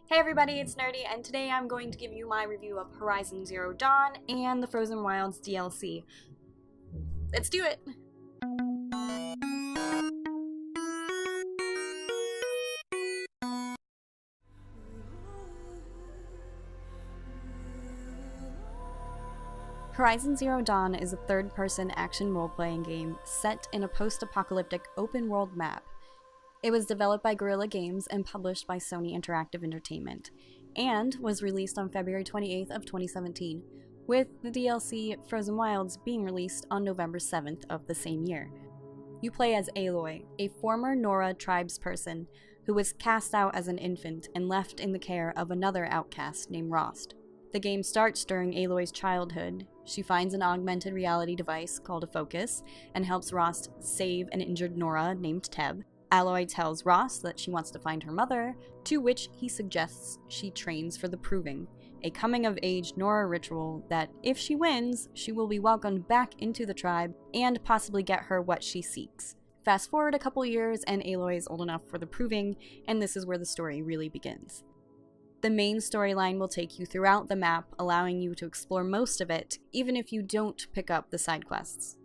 Hey everybody, it's Nerdy, and today I'm going to give you my review of Horizon Zero Dawn and the Frozen Wilds DLC. Let's do it! Horizon Zero Dawn is a third-person action role-playing game set in a post-apocalyptic open-world map. It was developed by Guerrilla Games and published by Sony Interactive Entertainment, and was released on February 28th of 2017, with the DLC Frozen Wilds being released on November 7th of the same year. You play as Aloy, a former Nora tribesperson who was cast out as an infant and left in the care of another outcast named Rost. The game starts during Aloy's childhood. She finds an augmented reality device called a Focus and helps Rost save an injured Nora named Teb. Aloy tells Rost that she wants to find her mother, to which he suggests she trains for the Proving, a coming-of-age Nora ritual that, if she wins, she will be welcomed back into the tribe and possibly get her what she seeks. Fast forward a couple years and Aloy is old enough for the Proving, and this is where the story really begins. The main storyline will take you throughout the map, allowing you to explore most of it, even if you don't pick up the side quests.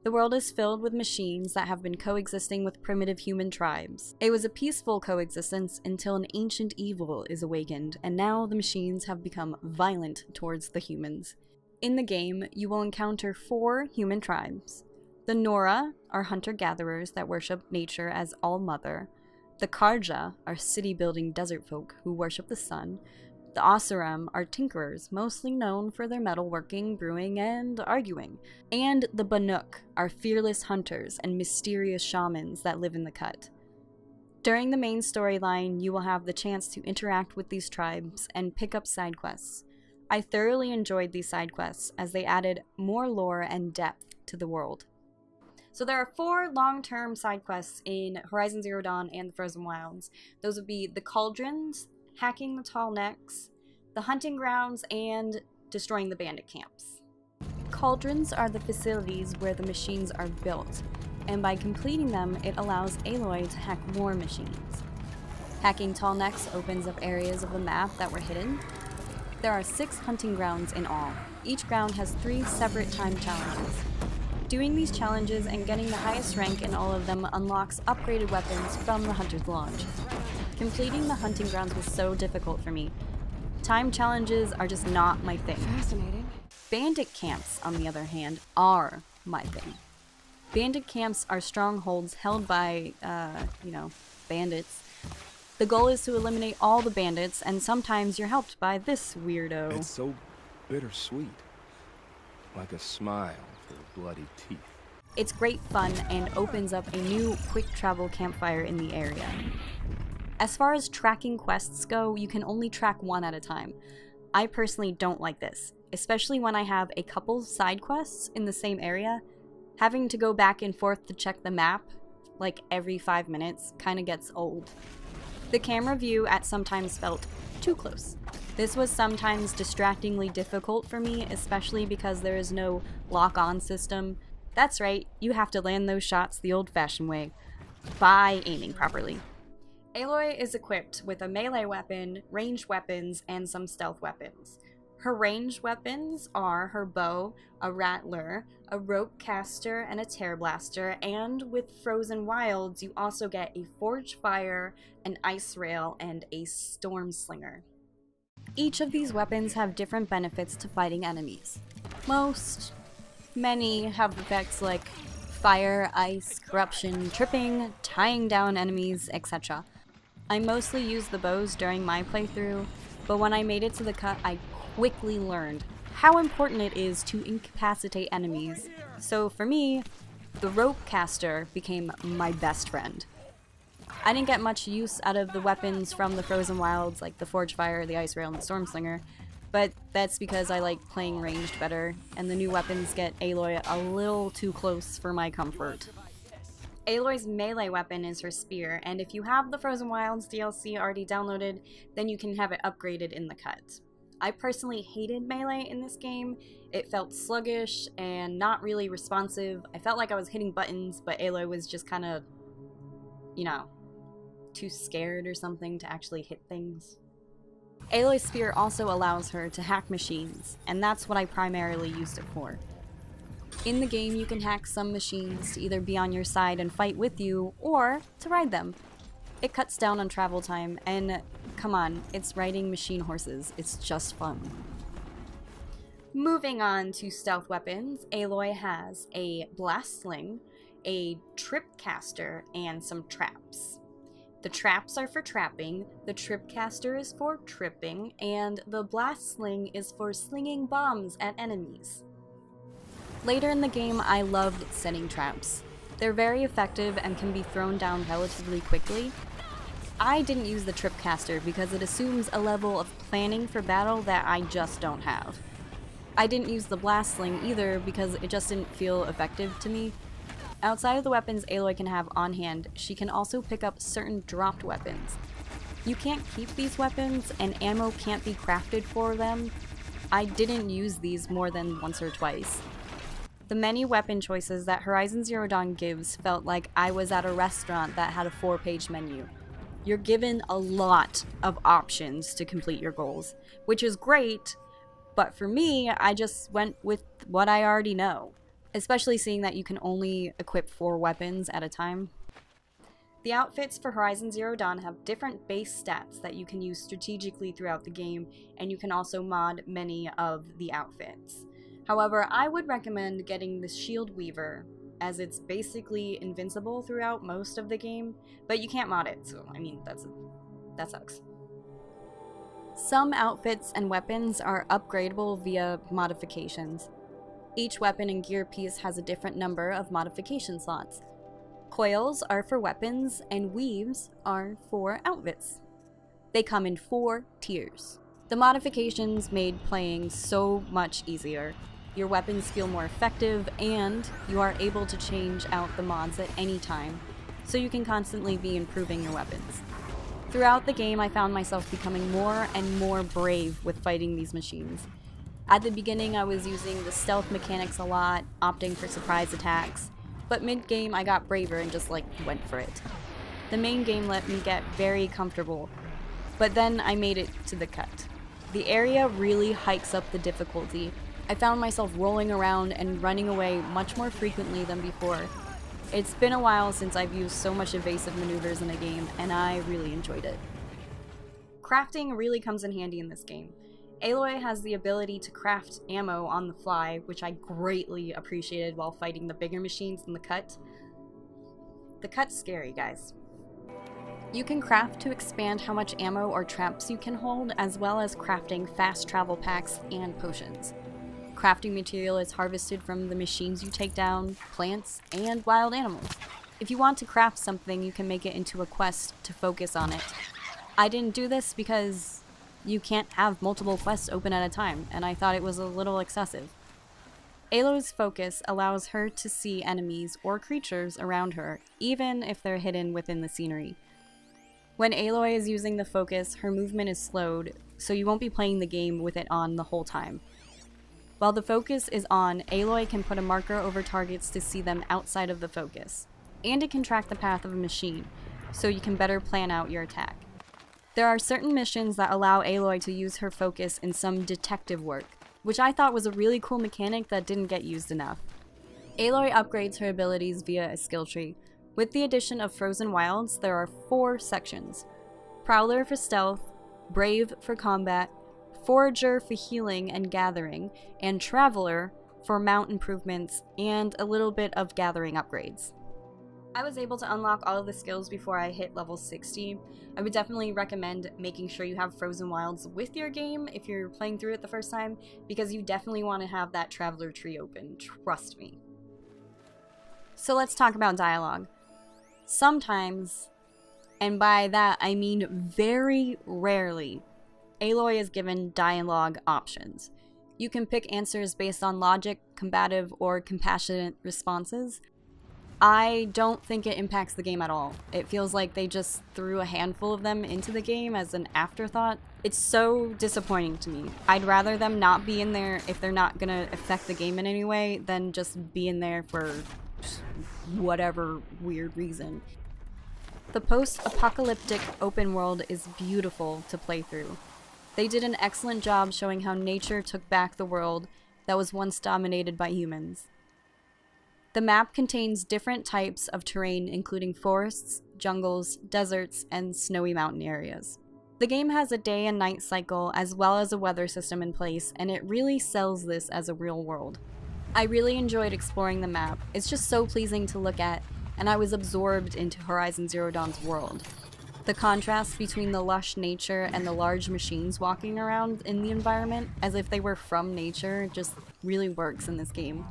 The world is filled with machines that have been coexisting with primitive human tribes. It was a peaceful coexistence until an ancient evil is awakened, and now the machines have become violent towards the humans. In the game, you will encounter 4 human tribes. The Nora are hunter-gatherers that worship nature as All-Mother. The Karja are city-building desert folk who worship the sun. The Oseram are tinkerers, mostly known for their metalworking, brewing, and arguing. And the Banuk are fearless hunters and mysterious shamans that live in the cut. During the main storyline, you will have the chance to interact with these tribes and pick up side quests. I thoroughly enjoyed these side quests as they added more lore and depth to the world. So there are 4 long-term side quests in Horizon Zero Dawn and the Frozen Wilds. Those would be the Cauldrons, hacking the Tall Necks, the hunting grounds, and destroying the bandit camps. Cauldrons are the facilities where the machines are built, and by completing them, it allows Aloy to hack more machines. Hacking Tall Necks opens up areas of the map that were hidden. There are 6 hunting grounds in all. Each ground has 3 separate time challenges. Doing these challenges and getting the highest rank in all of them unlocks upgraded weapons from the Hunter's Launch. Completing the hunting grounds was so difficult for me. Time challenges are just not my thing. Fascinating. Bandit camps, on the other hand, are my thing. Bandit camps are strongholds held by, bandits. The goal is to eliminate all the bandits, and sometimes you're helped by this weirdo. It's so bittersweet. Like a smile for bloody teeth. It's great fun and opens up a new quick travel campfire in the area. As far as tracking quests go, you can only track one at a time. I personally don't like this, especially when I have a couple side quests in the same area. Having to go back and forth to check the map, like every 5 minutes, kinda gets old. The camera view at sometimes felt too close. This was sometimes distractingly difficult for me, especially because there is no lock-on system. That's right, you have to land those shots the old-fashioned way, by aiming properly. Aloy is equipped with a melee weapon, ranged weapons, and some stealth weapons. Her ranged weapons are her bow, a rattler, a rope caster, and a tear blaster, and with Frozen Wilds you also get a forged fire, an ice rail, and a storm slinger. Each of these weapons have different benefits to fighting enemies. Many have effects like fire, ice, corruption, tripping, tying down enemies, etc. I mostly used the bows during my playthrough, but when I made it to the cut, I quickly learned how important it is to incapacitate enemies. So for me, the rope caster became my best friend. I didn't get much use out of the weapons from the Frozen Wilds, like the Forge Fire, the Ice Rail, and the Storm Slinger, but that's because I like playing ranged better, and the new weapons get Aloy a little too close for my comfort. Aloy's melee weapon is her spear, and if you have the Frozen Wilds DLC already downloaded, then you can have it upgraded in the cut. I personally hated melee in this game. It felt sluggish and not really responsive. I felt like I was hitting buttons, but Aloy was just kind of, too scared or something to actually hit things. Aloy's Sphere also allows her to hack machines, and that's what I primarily used it for. In the game, you can hack some machines to either be on your side and fight with you, or to ride them. It cuts down on travel time, and come on, it's riding machine horses. It's just fun. Moving on to stealth weapons, Aloy has a blast sling, a tripcaster, and some traps. The traps are for trapping, the tripcaster is for tripping, and the blast sling is for slinging bombs at enemies. Later in the game, I loved setting traps. They're very effective and can be thrown down relatively quickly. I didn't use the tripcaster because it assumes a level of planning for battle that I just don't have. I didn't use the blast sling either because it just didn't feel effective to me. Outside of the weapons Aloy can have on hand, she can also pick up certain dropped weapons. You can't keep these weapons, and ammo can't be crafted for them. I didn't use these more than once or twice. The many weapon choices that Horizon Zero Dawn gives felt like I was at a restaurant that had a 4-page menu. You're given a lot of options to complete your goals, which is great, but for me, I just went with what I already know, especially seeing that you can only equip 4 weapons at a time. The outfits for Horizon Zero Dawn have different base stats that you can use strategically throughout the game, and you can also mod many of the outfits. However, I would recommend getting the Shield Weaver, as it's basically invincible throughout most of the game, but you can't mod it, so I mean, that sucks. Some outfits and weapons are upgradable via modifications. Each weapon and gear piece has a different number of modification slots. Coils are for weapons, and weaves are for outfits. They come in 4 tiers. The modifications made playing so much easier. Your weapons feel more effective, and you are able to change out the mods at any time, so you can constantly be improving your weapons. Throughout the game, I found myself becoming more and more brave with fighting these machines. At the beginning, I was using the stealth mechanics a lot, opting for surprise attacks, but mid-game I got braver and just went for it. The main game let me get very comfortable, but then I made it to the cut. The area really hikes up the difficulty. I found myself rolling around and running away much more frequently than before. It's been a while since I've used so much evasive maneuvers in a game, and I really enjoyed it. Crafting really comes in handy in this game. Aloy has the ability to craft ammo on the fly, which I greatly appreciated while fighting the bigger machines in the cut. The cut's scary, guys. You can craft to expand how much ammo or traps you can hold, as well as crafting fast travel packs and potions. Crafting material is harvested from the machines you take down, plants, and wild animals. If you want to craft something, you can make it into a quest to focus on it. I didn't do this because you can't have multiple quests open at a time, and I thought it was a little excessive. Aloy's focus allows her to see enemies or creatures around her, even if they're hidden within the scenery. When Aloy is using the focus, her movement is slowed, so you won't be playing the game with it on the whole time. While the focus is on, Aloy can put a marker over targets to see them outside of the focus, and it can track the path of a machine, so you can better plan out your attack. There are certain missions that allow Aloy to use her focus in some detective work, which I thought was a really cool mechanic that didn't get used enough. Aloy upgrades her abilities via a skill tree. With the addition of Frozen Wilds, there are 4 sections: Prowler for stealth, Brave for combat, Forager for healing and gathering, and Traveler for mount improvements and a little bit of gathering upgrades. I was able to unlock all of the skills before I hit level 60. I would definitely recommend making sure you have Frozen Wilds with your game if you're playing through it the first time, because you definitely want to have that Traveler tree open, trust me. So let's talk about dialogue. Sometimes, and by that I mean very rarely, Aloy is given dialogue options. You can pick answers based on logic, combative, or compassionate responses. I don't think it impacts the game at all. It feels like they just threw a handful of them into the game as an afterthought. It's so disappointing to me. I'd rather them not be in there if they're not gonna affect the game in any way than just be in there for whatever weird reason. The post-apocalyptic open world is beautiful to play through. They did an excellent job showing how nature took back the world that was once dominated by humans. The map contains different types of terrain, including forests, jungles, deserts, and snowy mountain areas. The game has a day and night cycle as well as a weather system in place, and it really sells this as a real world. I really enjoyed exploring the map. It's just so pleasing to look at, and I was absorbed into Horizon Zero Dawn's world. The contrast between the lush nature and the large machines walking around in the environment, as if they were from nature, just really works in this game.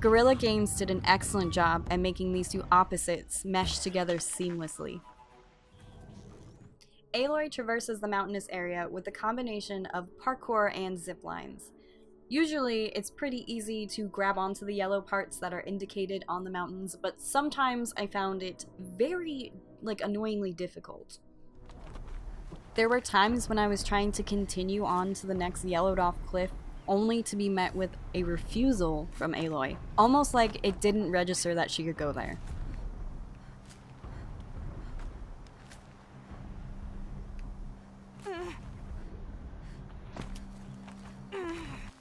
Guerrilla Games did an excellent job at making these two opposites mesh together seamlessly. Aloy traverses the mountainous area with a combination of parkour and zip lines. Usually, it's pretty easy to grab onto the yellow parts that are indicated on the mountains, but sometimes I found it very, annoyingly difficult. There were times when I was trying to continue on to the next yellowed off cliff, only to be met with a refusal from Aloy, almost like it didn't register that she could go there.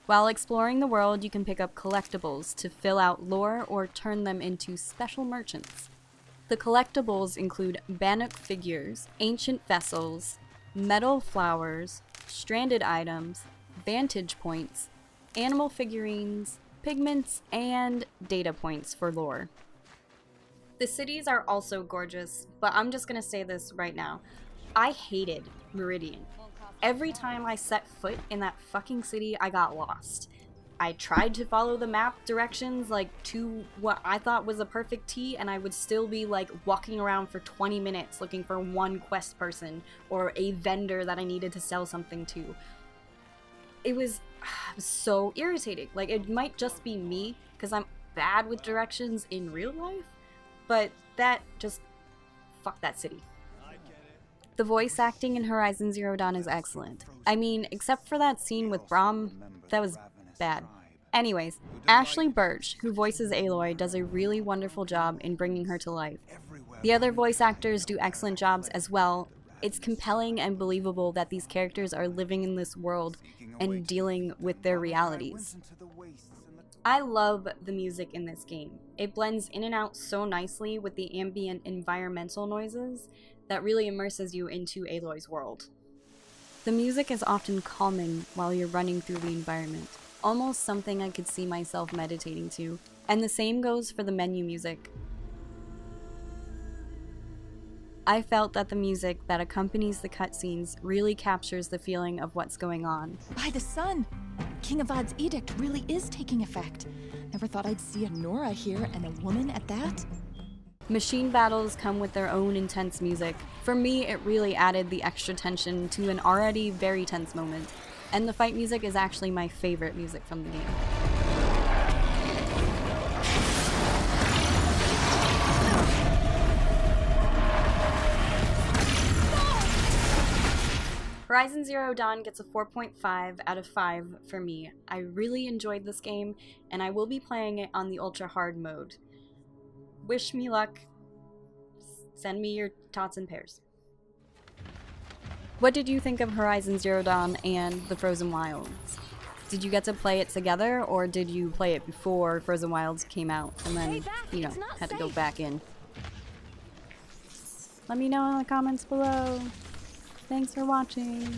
While exploring the world, you can pick up collectibles to fill out lore or turn them into special merchants. The collectibles include Bannock figures, ancient vessels, metal flowers, stranded items, vantage points, animal figurines, pigments, and data points for lore. The cities are also gorgeous, but I'm just gonna say this right now. I hated Meridian. Every time I set foot in that fucking city, I got lost. I tried to follow the map directions to what I thought was a perfect T, and I would still be walking around for 20 minutes looking for one quest person or a vendor that I needed to sell something to. It was so irritating. It might just be me because I'm bad with directions in real life, but fuck that city. The voice acting in Horizon Zero Dawn is excellent. I mean, except for that scene with Braum, that was bad. Anyways, Ashley Birch, who voices Aloy, does a really wonderful job in bringing her to life. The other voice actors do excellent jobs as well. It's compelling and believable that these characters are living in this world and dealing with their realities. I love the music in this game. It blends in and out so nicely with the ambient environmental noises that really immerses you into Aloy's world. The music is often calming while you're running through the environment, almost something I could see myself meditating to, and the same goes for the menu music. I felt that the music that accompanies the cutscenes really captures the feeling of what's going on. By the sun! King Avad's edict really is taking effect. Never thought I'd see a Nora here, and a woman at that. Machine battles come with their own intense music. For me, it really added the extra tension to an already very tense moment, and the fight music is actually my favorite music from the game. Horizon Zero Dawn gets a 4.5 out of 5 for me. I really enjoyed this game, and I will be playing it on the ultra hard mode. Wish me luck. Send me your tots and pears. What did you think of Horizon Zero Dawn and the Frozen Wilds? Did you get to play it together, or did you play it before Frozen Wilds came out and then, had to go back in? Let me know in the comments below. Thanks for watching.